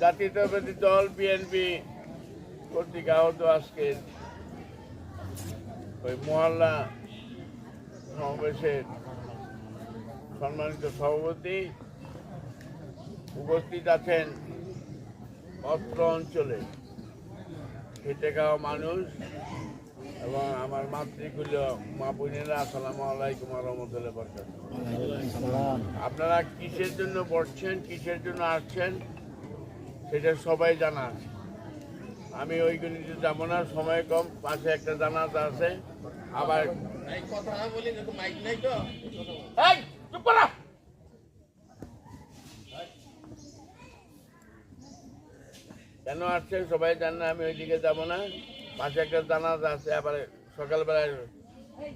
জাতীয়তাবাদী দল বিএনপি কর্তৃক আহত আজকের ওই মহল্লা সমাবেশের সম্মানিত সভাপতি উপস্থিত আছেন অত্র অঞ্চলে খেটে খাওয়া মানুষ এবং আমার মাতৃকুল্য মা বোনেরা, আসসালামু আলাইকুম ওয়া রাহমাতুল্লাহি ওয়া বারাকাতুহু। আপনারা কিসের জন্য পড়ছেন, কিসের জন্য আসছেন সেটা সবাই জানা আছে। আমি ওইগুলিতে যাবো না, সময় কম। পাশে একটা জানাজা আছে। আবার কথা না বলি, মাইক নাই তো। কেন আসছেন সবাই জানেন, আমি ওইদিকে যাবো না। পাশে একটা জানাজা আছে। আবার সকালবেলায়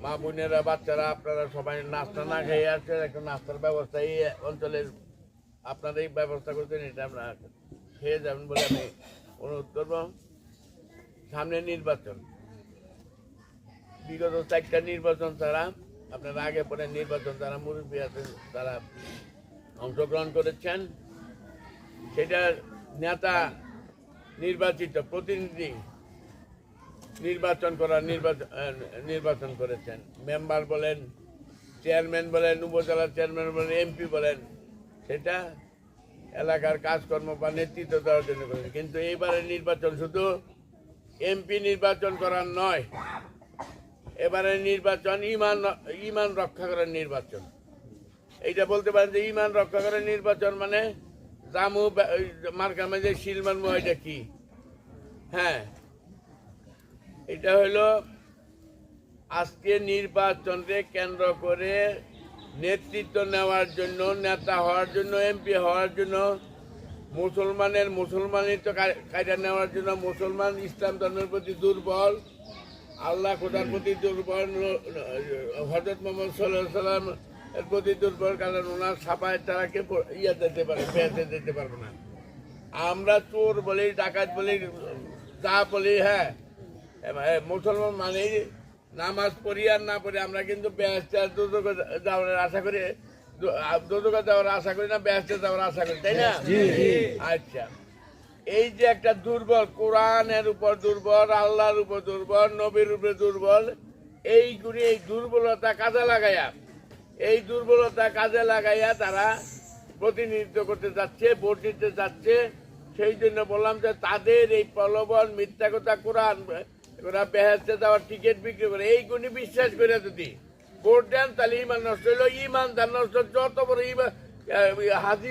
মা বোনেরা, বাচ্চারা, আপনারা সবাই নাস্তা না খেয়ে আসছেন। একটা নাস্তার ব্যবস্থা এই অঞ্চলের আপনারাই ব্যবস্থা করছেন, এটা আমরা খেয়ে যাবেন বলে আমি অনুরোধ করব। সামনে নির্বাচন, বিগত 4টা নির্বাচন ছাড়া, আপনারা আগে পরে নির্বাচন যারা মুরব্বী আছেন তারা অংশগ্রহণ করেছেন। সেটা নেতা নির্বাচিত প্রতিনিধি নির্বাচন করেছেন। মেম্বার বলেন, চেয়ারম্যান বলেন, উপজেলা চেয়ারম্যান বলেন, এমপি বলেন, সেটা এলাকার কাজকর্ম বা নেতৃত্ব দেওয়ার জন্য করেছে। কিন্তু এইবারে নির্বাচন শুধু এমপি নির্বাচন করার নয়, এবারে নির্বাচন ইমান রক্ষা করার নির্বাচন। এইটা বলতে পারেন যে ইমান রক্ষা করার নির্বাচন মানে জামু মার্কার মাঝে শিল মারমু, এটা কি? হ্যাঁ, এটা হলো আজকে নির্বাচনকে কেন্দ্র করে নেতৃত্ব নেওয়ার জন্য, নেতা হওয়ার জন্য, এমপি হওয়ার জন্য, মুসলমানিত্ব কায়দা নেওয়ার জন্য, মুসলমান ইসলাম ধর্মের প্রতি দুর্বল, আল্লাহ খোদার প্রতি দুর্বল, হযরত মুহাম্মদ সাল্লাল্লাহু আলাইহি ওয়াসাল্লাম এর প্রতি দুর্বল। কারণ ওনার ছাপায় তারা কে দিতে পারে, পেঁচে দিতে পারবে না। আমরা চোর বলি, ডাকাত বলি, যা বলি, হ্যাঁ, মুসলমান মানে নামাজ পড়ি আর না পড়ি, আমরা কিন্তু বেহেশতে দুদকে যাওয়ার আশা করি, দুদকে যাওয়ার আশা করি না, বেহেশতে যাওয়ার আশা করি, তাই না? আচ্ছা, এই যে একটা দুর্বল, কোরআনের উপর দুর্বল, আল্লাহর উপর দুর্বল, নবীর উপরে দুর্বল, এই দুর্বলতা কাজে লাগাইয়া তারা প্রতিনিধিত্ব করতে যাচ্ছে, ভোট দিতে যাচ্ছে। সেই জন্য বললাম যে তাদের এই প্রলোভন, মিথ্যা কথা, কোরআন, ওরা বেহেশতে যাওয়ার টিকিট বিক্রি করে, এইগুলি বিশ্বাস করে যদি ভোট দেন তাহলে ইমান নষ্ট হইল। ইমান নষ্ট, যত বড় হাজি